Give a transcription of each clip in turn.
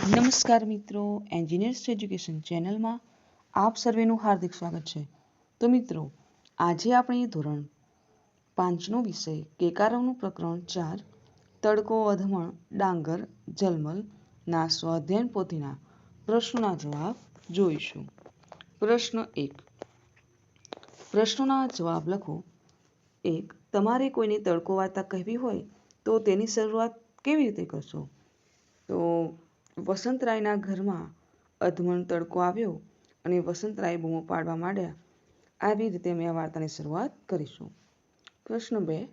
નમસ્કાર મિત્રો, engineers education ચેનલમાં આપ સર્વેનું હાર્દિક સ્વાગત છે. તો મિત્રો, આજે આપણે ધોરણ 5નો વિષય કેકારવનું પ્રકરણ 4 તડકો અધમણ ડાંગર જલમલ ના સ્વાધ્યાયન પોથીના પ્રશ્નોના જવાબ જોઈશું. પ્રશ્ન 1. પ્રશ્નોના જવાબ લખો. 1. તમારે કોઈને તડકો વાર્તા કહેવી હોય તો તેની શરૂઆત કેવી રીતે કરશો? તો વસંતરાયના ઘરમાં અધમણ તડકો આવ્યો અને વસંતરાય બૂમો પાડવા માંડ્યા. આવી રીતે અમે આ વાર્તાની શરૂઆત કરીશું. પ્રશ્ન 2.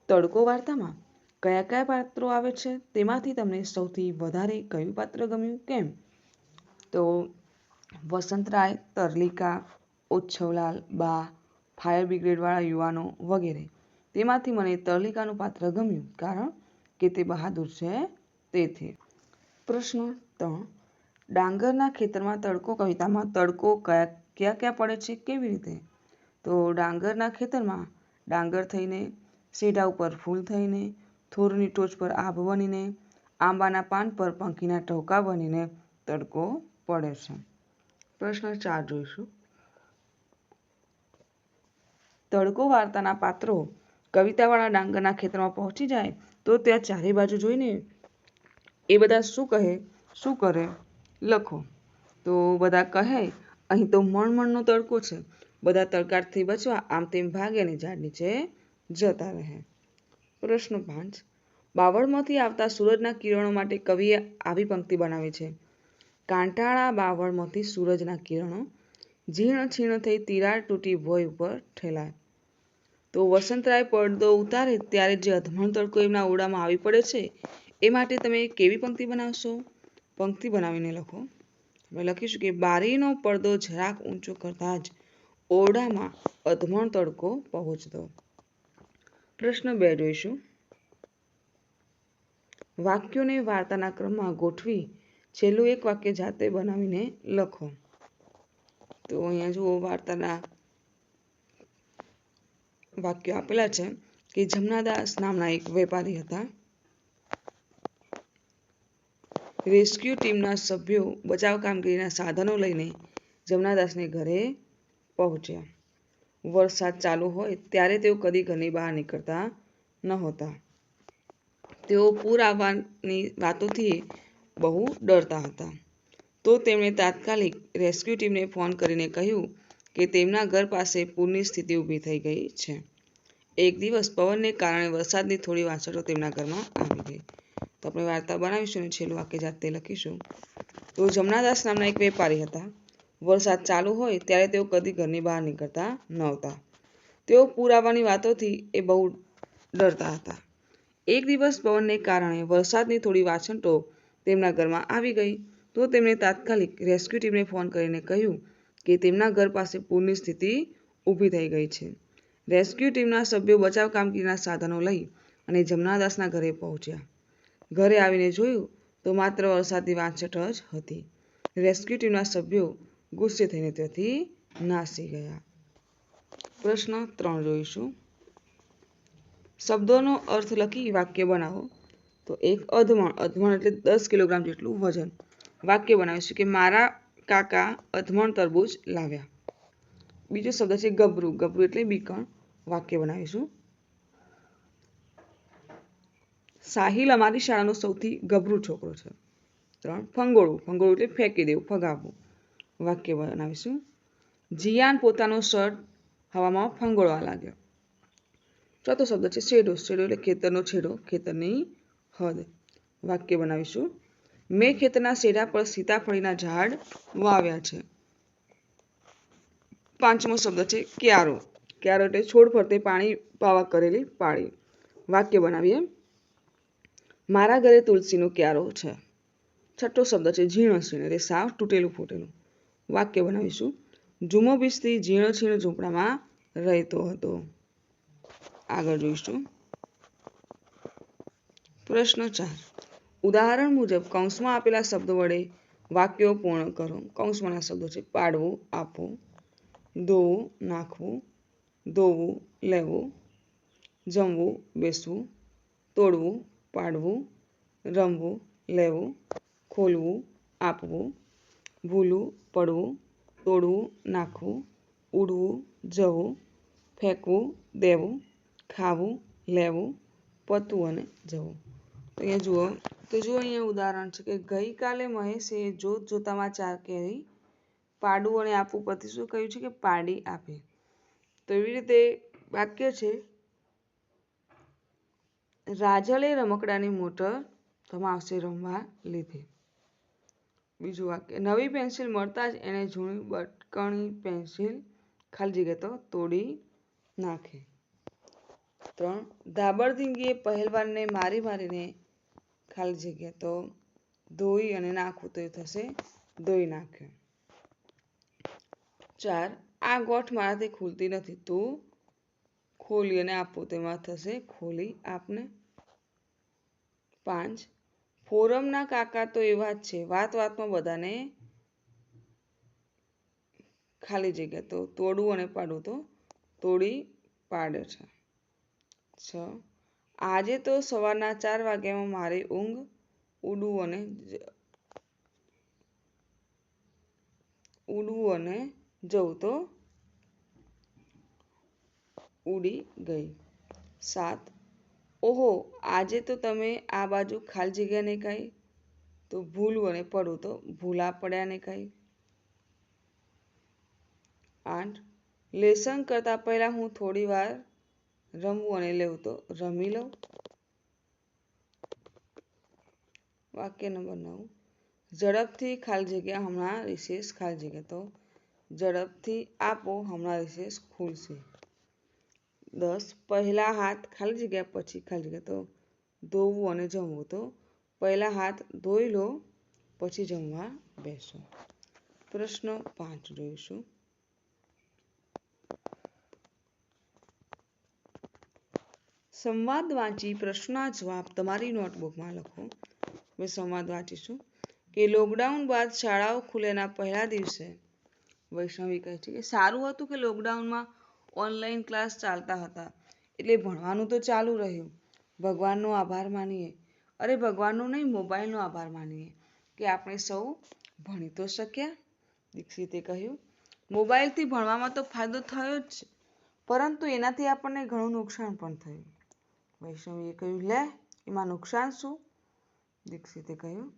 તડકો વાર્તામાં કયા કયા પાત્રો આવે છે? તેમાંથી તમને સૌથી વધારે કયું પાત્ર ગમ્યું? કેમ? તો વસંતરાય, તરલિકા, ઓછવલાલ, બા, ફાયર બ્રિગેડવાળા યુવાનો વગેરે. તેમાંથી મને તરલિકાનું પાત્ર ગમ્યું, કારણ કે તે બહાદુર છે તેથી. પ્રશ્ન 3. ડાંગરના ખેતરમાં તડકો કવિતામાં તડકો ક્યાં ક્યાં પડે છે? કેવી રીતે? તો ડાંગરના ખેતરમાં ડાંગર થઈને, શેઢા ઉપર ફૂલ થઈને, થોરની ટોચ પર આભ બનીને, આંબાના પાન પર પંખીના ટહુકા બનીને તડકો પડે છે. પ્રશ્ન 4 જોઈશું. તડકો વાર્તાના પાત્રો કવિતાવાળા ડાંગરના ખેતરમાં પહોંચી જાય તો ત્યાં ચારે બાજુ જોઈને એ બધા શું કહે, શું કરે? લખો. તો બધા કહે, અહીં તો મણમણનો તડકો છે. બધા તડકાથી બચવા આમ તેમ ભાગે ને ઝાડ નીચે જતા રહે. પ્રશ્ન 5. બાવળમાંથી આવતા સૂરજના કિરણો માટે કવિએ આવી પંક્તિ બનાવી છે. કાંટાળા બાવળમાંથી સૂરજના કિરણો, ઝીણ છીણ થઈ તિરાડ તૂટી ભોંય ઉપર ઠેલાય. તો વસંતરાય પડદો ઉતારે ત્યારે જે અધમણ તડકો એમના ઓરડામાં આવી પડે છે, એ માટે તમે કેવી પંક્તિ બનાવશો? પંક્તિ બનાવીને લખો. આપણે લખીશું કે બારીનો પડદો જરાક ઊંચો કરતા જ ઓરડામાં અધમણ તડકો પહોંચતો. પ્રશ્ન 2 જોઈશું. વાક્યોને વાર્તાના ક્રમમાં ગોઠવી છેલ્લું એક વાક્ય જાતે બનાવીને લખો. તો અહીંયા જુઓ, વાર્તાના વાક્યો આપેલા છે કે જમનાદાસ નામના એક વેપારી હતા. રેસ્ક્યુ ટીમના સભ્યો બચાવ કામગીરીના સાધનો લઈને જમનાદાસને ઘરે પહોંચ્યા. વરસાદ ચાલુ હોય ત્યારે તેઓ કદી ઘરની બહાર નીકળતા નહોતા. તેઓ પૂર આવવાની વાતોથી બહુ ડરતા હતા. તો તેમણે તાત્કાલિક રેસ્ક્યુ ટીમને ફોન કરીને કહ્યું કે તેમના ઘર પાસે પૂરની સ્થિતિ ઊભી થઈ ગઈ છે. એક દિવસ પવનને કારણે વરસાદની થોડી વાછટો તેમના ઘરમાં આવી ગઈ. તો આપણે વાર્તા બનાવીશું અને છેલ્લું વાક્ય જાતે લખીશું. તો જમનાદાસ નામના એક વેપારી હતા. વરસાદ ચાલુ હોય ત્યારે તેઓ કદી ઘરની બહાર નીકળતા નહોતા. તેઓ પૂર આવવાની વાતોથી બહુ ડરતા હતા. એક દિવસ પવનને કારણે વરસાદની થોડી વાછટો તેમના ઘરમાં આવી ગઈ. તો તેમણે તાત્કાલિક રેસ્ક્યુ ટીમને ફોન કરીને કહ્યું કે તેમના ઘર પાસે પૂરની સ્થિતિ ઊભી થઈ ગઈ છે. રેસ્ક્યુ ટીમના સભ્યો બચાવ કામગીરીના સાધનો લઈ અને જમનાદાસના ઘરે પહોંચ્યા. ઘરે આવીને જોયું તો માત્ર વરસાદની વાછટ જ હતી. રેસ્ક્યુ ટીમના સભ્યો ગુસ્સે થઈને ત્યાંથી નાસી ગયા. પ્રશ્ન 3 જોઈશું. શબ્દોનો અર્થ લખી વાક્ય બનાવો. તો એક અધમણ એટલે 10 કિલોગ્રામ જેટલું વજન. વાક્ય બનાવીશું કે મારા કાકા અધમણ તરબૂચ લાવ્યા. બીજો શબ્દ છે ગભરું. ગભરું એટલે બીકણ. વાક્ય બનાવીશું. સાહિલ અમારી શાળાનો સૌથી ગભરું છોકરો છે. 3. ફંગોળવું. ફંગોળવું એટલે ફેંકી દેવું, ફગાવવું. વાક્ય બનાવીશું. જીયાન પોતાનો શર્ટ હવામાં ફંગોળવા લાગ્યો. ચોથો શબ્દ છે શેઢો. શેઢો એટલે ખેતરનો છેડો, ખેતરની હદ. વાક્ય બનાવીશું. મેં ખેતરના શેઢા પર સીતાફળીના ઝાડ વાવ્યા છે. પાંચમો શબ્દ છે ક્યારો. ક્યારો એટલે છોડ ફરતે પાણી પાવા કરેલી પાળી. વાક્ય બનાવીએ. મારા ઘરે તુલસીનો ક્યારો છે. છઠ્ઠો શબ્દ છે ઝીણોછીણ એટલે સાવ તૂટેલું ફૂટેલું. વાક્ય બનાવીશું. જુમો ભીસથી ઝીણોછીણ ઝૂંપડામાં રહેતો હતો. આગળ જોઈશું. પ્રશ્ન 4. ઉદાહરણ મુજબ કૌંસમાં આપેલા શબ્દો વડે વાક્યો પૂર્ણ કરો. કૌંસમાંના શબ્દો છે પાડવું, આપવું, ધોવું, નાખવું, ધોવું, લેવું, જમવું, બેસવું, તોડવું, પાડવું, રમવું, લેવું, ખોલવું, આપવું, ભૂલું, પડવું, તોડવું, નાખવું, ઉડવું, જવું, ફેંકવું, દેવું, ખાવું, લેવું, પતવું અને જવું. તો અહીંયા જુઓ અહીંયા ઉદાહરણ છે કે ગઈકાલે મહેશે જોત જોતામાં 4 કેરી પાડવું અને આપવું પરથી શું કહ્યું છે કે પાડી આપી. તો એવી રીતે વાક્ય છે રાજલે રમકડાની મોટર આવશે રમવા લીધી. બીજું વાક્ય નવી પેન્સિલ મળતા જ એને જૂની બટકણી પેન્સિલ ખાલી જગ્યા તો તોડી નાખી. 3 ધાબળધીંગીએ પહેલવાનને મારીને ખાલી જગ્યા તો ધોઈ અને નાખવું તો એ થશે ધોઈ નાખ્યો. 4 આ ગોઠ મારાથી ખુલતી નથી, તું ખોલી અને આપવું તેમાં થશે ખોલી આપને. 5 ફોરમના કાકા તો એવા જ છે, વાત વાતમાં બધાને ખાલી જગ્યા તો તોડવું અને પાડવું તો તોડી પાડે છે. 6 આજે તો સવારના 4 વાગ્યામાં મારી ઊંઘ ઉડવું અને જવું તો ઉડી ગઈ. 7 ઓહો આજે તો તમે આ બાજુ ખાલી જગ્યા નહીં કાંઈ તો ભૂલવું અને પડવું તો ભૂલા પડ્યા ને કાંઈ. 8 લેસન કરતાં પહેલાં હું થોડી વાર રમવું અને લેવું તો રમી લઉં. વાક્ય નંબર 9 ઝડપથી ખાલી જગ્યા હમણાં રિસેસ ખાલી જગ્યા તો ઝડપથી આપો હમણાં રિસેસ ખુલશે. 10 પહેલા હાથ ખાલી જગ્યા પછી ખાલી જગ્યા તો ધોવું અને જમવું તો પહેલા હાથ ધોઈ લો પછી જમવા બેસો. પ્રશ્ન 5 જોઈશું. સંવાદ વાંચી પ્રશ્નના જવાબ તમારી નોટબુકમાં લખો. હવે સંવાદ વાંચીશું કે લોકડાઉન બાદ શાળાઓ ખુલ્યાના પહેલા દિવસે વૈષ્ણવી કહે છે કે સારું હતું કે લોકડાઉનમાં ઓનલાઈન ક્લાસ ચાલતા હતા એટલે ભણવાનું તો ચાલુ રહ્યું. ભગવાનનો આભાર માનીએ. અરે ભગવાનનો નહીં, મોબાઈલનો આભાર માનીએ કે આપણે સૌ ભણી તો શક્યા. દીક્ષિતે કહ્યું મોબાઈલથી ભણવામાં તો ફાયદો થયો જ છે, પરંતુ એનાથી આપણને ઘણું નુકસાન પણ થયું. વૈષ્ણવીએ કહ્યું લે એમાં નુકસાન શું? દીક્ષિતે કહ્યું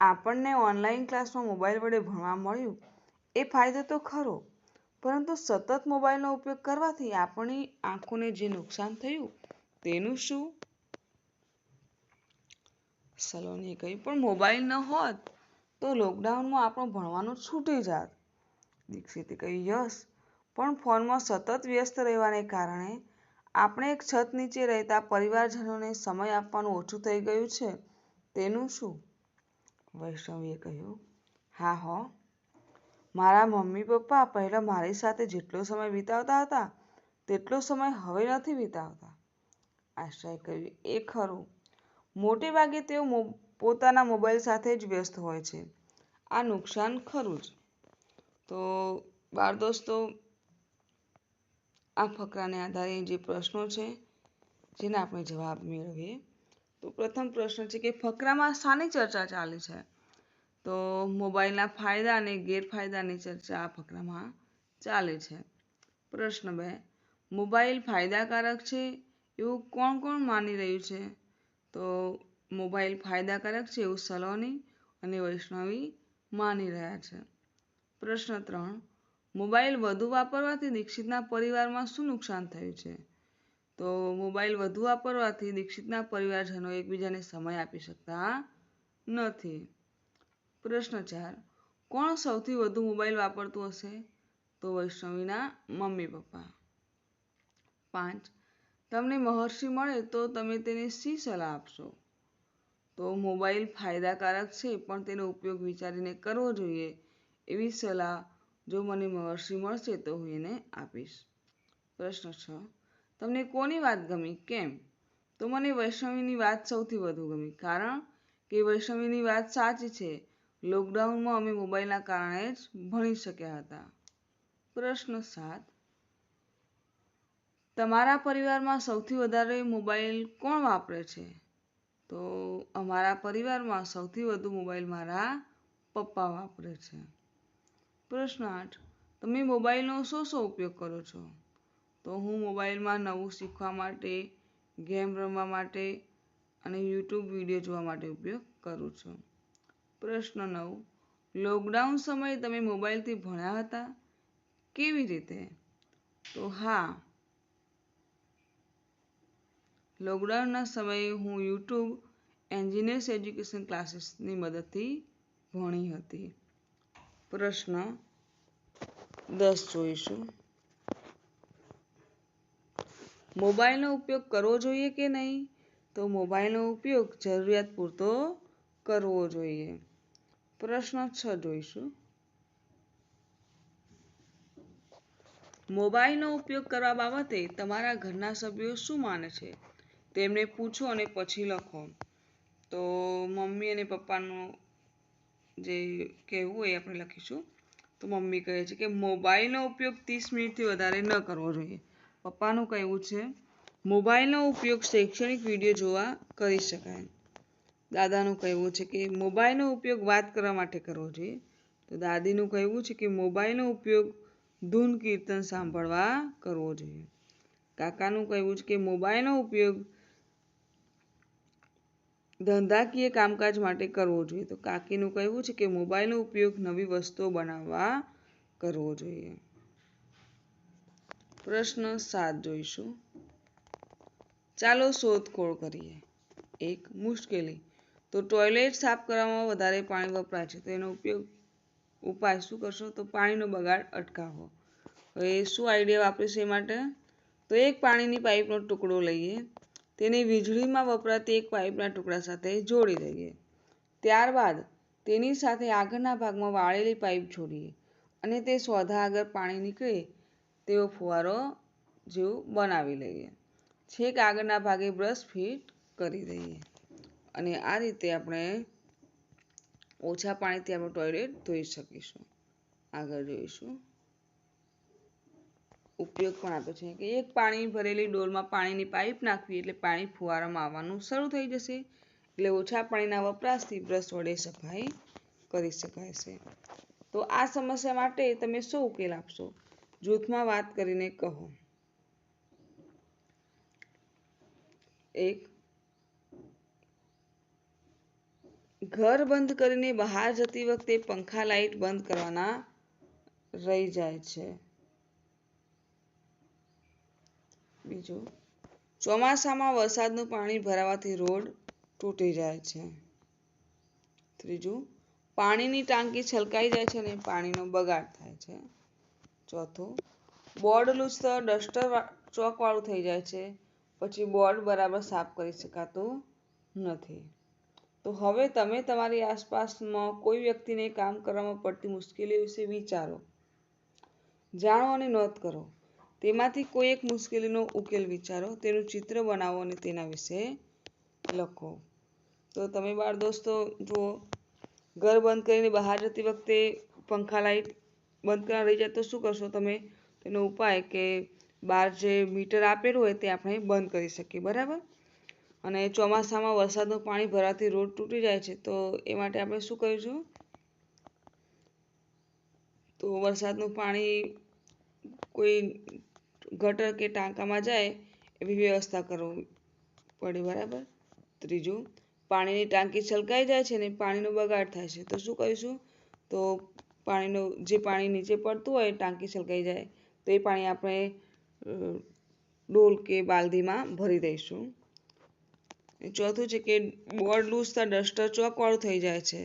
આપણને ઓનલાઈન ક્લાસમાં મોબાઈલ વડે ભણવા મળ્યું એ ફાયદો તો ખરો, પરંતુ સતત મોબાઈલનો ઉપયોગ કરવાથી આપણી આંખોને જે નુકસાન થયું તેનું શું? સલોનીએ કહ્યું પણ મોબાઈલ ન હોત તો લોકડાઉનમાં આપણું ભણવાનું છૂટી જાત. દીક્ષિતે કહ્યું યસ, પણ ફોનમાં સતત વ્યસ્ત રહેવાને કારણે આપણે એક છત નીચે રહેતા પરિવારજનોને સમય આપવાનું ઓછું થઈ ગયું છે તેનું શું? વૈષ્ણવીએ કહ્યું હા હો, મારા મમ્મી પપ્પા પહેલાં મારી સાથે જેટલો સમય વિતાવતા હતા તેટલો સમય હવે નથી વિતાવતા. આશાએ કહ્યું એ ખરું, મોટે ભાગે તેઓ પોતાના મોબાઈલ સાથે જ વ્યસ્ત હોય છે. આ નુકસાન ખરું જ. તો બાળ દોસ્તો આ ફકરાને આધારે જે પ્રશ્નો છે જેને આપણે જવાબ મેળવીએ. તો પ્રથમ પ્રશ્ન છે કે ફકરામાં શાની ચર્ચા ચાલે છે? તો મોબાઈલના ફાયદા અને ગેરફાયદાની ચર્ચા આ ફકરામાં ચાલે છે. પ્રશ્ન 2 મોબાઈલ ફાયદાકારક છે એવું કોણ કોણ માની રહ્યું છે? તો મોબાઈલ ફાયદાકારક છે એવું સલોની અને વૈષ્ણવી માની રહ્યા છે. પ્રશ્ન 3 મોબાઈલ વધુ વાપરવાથી દીક્ષિતના પરિવારમાં શું નુકસાન થયું છે? તો મોબાઈલ વધુ વાપરવાથી દીક્ષિતના પરિવારજનો એકબીજાને સમય આપી શકતા નથી. પ્રશ્ન 4 કોણ સૌથી વધુ મોબાઈલ વાપરતું હશે? તો વૈષ્ણવીના મમ્મી પપ્પા. 5 તમને મહર્ષિ મળે તો તમે તેને શી સલાહ આપશો? તો મોબાઈલ ફાયદાકારક છે પણ તેનો ઉપયોગ વિચારીને કરવો જોઈએ એવી સલાહ જો મને મહર્ષિ મળશે તો હું એને આપીશ. પ્રશ્ન 6 તમને કોની વાત ગમી કેમ? તો મને વૈષ્ણવીની વાત સૌથી વધુ ગમી, કારણ કે વૈષ્ણવીની વાત સાચી છે, લોકડાઉનમાં અમે મોબાઈલના કારણે જ ભણી શક્યા હતા. પ્રશ્ન 7 તમારા પરિવારમાં સૌથી વધારે મોબાઈલ કોણ વાપરે છે? તો અમારા પરિવારમાં સૌથી વધુ મોબાઈલ મારા પપ્પા વાપરે છે. પ્રશ્ન 8. તમે મોબાઈલનો શો ઉપયોગ કરો છો? તો હું મોબાઈલમાં નવું શીખવા માટે, ગેમ રમવા માટે અને યુટ્યુબ વિડીયો જોવા માટે ઉપયોગ કરું છું. પ્રશ્ન 9. લોકડાઉન સમયે તમે મોબાઈલથી ભણ્યા હતા? કેવી રીતે? તો હા, લોકડાઉનના સમયે હું યુટ્યુબ એન્જિનિયર્સ એજ્યુકેશન ક્લાસીસની મદદથી ભણી હતી. પ્રશ્ન 10 જોઈશું. મોબાઈલનો ઉપયોગ કરવો જોઈએ કે નહીં? તો મોબાઈલનો ઉપયોગ જરૂરિયાત પૂરતો કરવો જોઈએ. પ્રશ્ન 6 જોઈશું. મોબાઈલનો ઉપયોગ કરવા બાબતે તમારા ઘરના સભ્યો શું માને છે? તેમને પૂછો અને પછી લખો. તો મમ્મી અને પપ્પાનું જે કહેવું હોય આપણે લખીશું. તો મમ્મી કહે છે કે મોબાઈલનો ઉપયોગ 30 મિનિટથી વધારે ન કરવો જોઈએ. પપ્પાનું કહેવું છે મોબાઈલનો ઉપયોગ શૈક્ષણિક વિડીયો જોવા કરી શકાય. દાદાનું કહેવું છે કે મોબાઈલનો ઉપયોગ વાત કરવા માટે કરવો જોઈએ. તો દાદીનું કહેવું છે કે મોબાઈલનો ઉપયોગ ધૂન કીર્તન સાંભળવા કરવો જોઈએ. કાકાનું કહેવું છે કે મોબાઈલનો ઉપયોગ ધંધાકીય કામકાજ માટે કરવો જોઈએ. તો કાકીનું કહેવું છે કે મોબાઈલનો ઉપયોગ નવી વસ્તુઓ બનાવવા કરવો જોઈએ. પ્રશ્ન 7 જોઈશું. ચાલો શોધખોળ કરીએ. 1. મુશ્કેલી. તો ટોયલેટ સાફ કરવામાં વધારે પાણી વપરાય છે, તો એનો ઉપાય શું કરશો? તો પાણીનો બગાડ અટકાવવો. હવે શું આઈડિયા વાપરીશું એ માટે? તો એક પાણીની પાઇપનો ટુકડો લઈએ, તેને વીજળીમાં વપરાતી એક પાઇપના ટુકડા સાથે જોડી દઈએ. ત્યારબાદ તેની સાથે આગળના ભાગમાં વાળેલી પાઇપ જોડીએ અને તે સોધા આગળ પાણી નીકળે તેવો ફુવારો જેવું બનાવી લઈએ. છેક આગળના ભાગે બ્રશ ફિટ કરી દઈએ અને આ રીતે આપણે ઓછા પાણીથી આપણું ટોયલેટ ધોઈ શકીશું. આગળ જોઈશું. ઉપયોગ પણ આપે છે કે એક પાણી ભરેલી ડોલમાં પાણીની પાઇપ નાખવી એટલે પાણી ફુવારામાં આવવાનું શરૂ થઈ જશે. એટલે ઓછા પાણીના વપરાશથી બ્રશ વડે સફાઈ કરી શકાય છે. તો આ સમસ્યા માટે તમે શું ઉકેલ આપશો? જૂથમાં વાત કરીને કહો. 1. ઘર બંધ કરીને બહાર જતી વખતે પંખા લાઇટ બંધ કરવાના રહી જાય છે. બીજું, ચોમાસામાં વરસાદનું પાણી ભરાવાથી રોડ તૂટી જાય છે. ત્રીજું, પાણીની ટાંકી છલકાઈ જાય છે અને પાણીનો બગાડ થાય છે. ચોથું, બોર્ડ લૂછતા ડસ્ટર ચોકવાળું થઈ જાય છે, પછી બોર્ડ બરાબર સાફ કરી શકાતું નથી. તો હવે તમે તમારી આસપાસમાં કોઈ વ્યક્તિને કામ કરવામાં પડતી મુશ્કેલીઓ વિશે વિચારો, જાણો અને નોંધ કરો. તેમાંથી કોઈ એક મુશ્કેલીનો ઉકેલ વિચારો, તેનું ચિત્ર બનાવો અને તેના વિશે લખો. તો તમે બાળ દોસ્તો જુઓ, ઘર બંધ કરીને બહાર જતી વખતે પંખા લાઇટ બંધ કરવા રહી જાય તો શું કરશો તમે? તેનો ઉપાય કે બહાર જે મીટર આપેલું હોય તે આપણે બંધ કરી શકીએ, બરાબર? અને ચોમાસામાં વરસાદનું પાણી ભરાવાથી રોડ તૂટી જાય છે, તો એ માટે આપણે શું કરીશું? તો વરસાદનું પાણી કોઈ ગટર કે ટાંકામાં જાય એવી વ્યવસ્થા કરવી પડે, બરાબર? ત્રીજું, પાણીની ટાંકી છલકાઈ જાય છે અને પાણીનો બગાડ થાય છે, તો શું કરીશું? તો જે પાણી નીચે પડતું હોય ટાંકી છલકાઈ જાય તો એ પાણી આપણે ડોલ કે બાલદીમાં ભરી દઈશું. ચોથું છે કે બોર્ડ લૂછતા ડસ્ટર ચોકવાળું થઈ જાય છે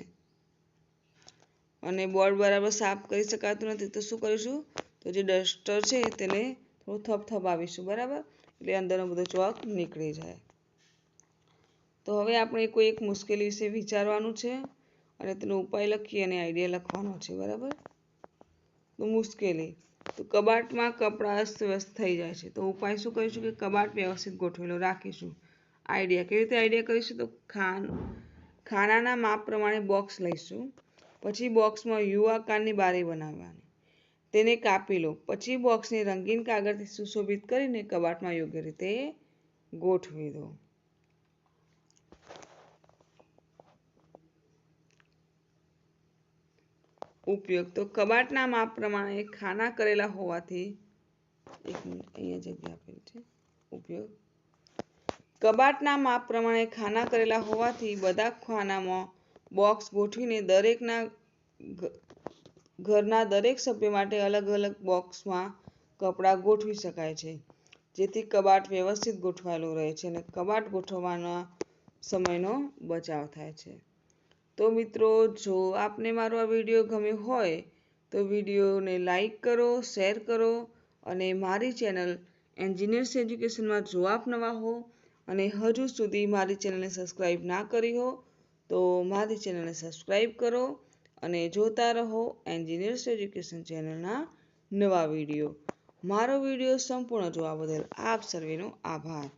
અને બોર્ડ બરાબર સાફ કરી શકાતું નથી, તો શું કરીશું? તો જે ડસ્ટર છે તેને થોડું થપથપાવીશું, બરાબર? એટલે અંદરનો બધો ચોક નીકળી જાય. તો હવે આપણે કોઈ એક મુશ્કેલી વિશે વિચારવાનું છે અને તેનો ઉપાય લખી અને આઈડિયા લખવાનો છે, બરાબર? તો મુશ્કેલી. તો કબાટમાં કપડાં અસ્તવ્યસ્ત થઈ જાય છે, તો ઉપાય શું કરીશું? કે કબાટ વ્યવસ્થિત ગોઠવેલો રાખીશું. આઈડિયા કેવી રીતે આઈડિયા કરીશું? તો ખાનાના માપ પ્રમાણે બોક્સ લઈશું, પછી બોક્સમાં યુ આકારની બારી બનાવવાની, તેને કાપી લો, પછી બોક્સને રંગીન કાગળથી સુશોભિત કરીને કબાટમાં યોગ્ય રીતે ગોઠવી દો. ઉપયોગ તો કબાટના માપ પ્રમાણે ખાના કરેલા હોવાથી એક મિનિટ અહીંયા જગ્યા આપેલી છે. ઉપયોગ કબાટના માપ પ્રમાણે ખાના કરેલા હોવાથી બધા ખાનામાં બોક્સ ગોઠવીને દરેકના ઘરના દરેક સભ્ય માટે અલગ અલગ બોક્સમાં કપડાં ગોઠવી શકાય છે, જેથી કબાટ વ્યવસ્થિત ગોઠવાયેલું રહે છે અને કબાટ ગોઠવવાના સમયનો બચાવ થાય છે. તો મિત્રો, જો આપને મારો આ વિડીયો ગમ્યો હોય તો વિડીયોને લાઈક કરો, શેર કરો અને મારી ચેનલ એન્જિનિયર્સ એજ્યુકેશનમાં જો આપ નવા હો અને હજુ સુધી મારી ચેનલને સબસ્ક્રાઈબ ના કરી હો તો મારી ચેનલને સબસ્ક્રાઈબ કરો અને જોતા રહો એન્જિનિયર્સ એજ્યુકેશન ચેનલના નવા વિડીયો. મારો વિડીયો સંપૂર્ણ જોવા બદલ આપ સર્વેનો આભાર.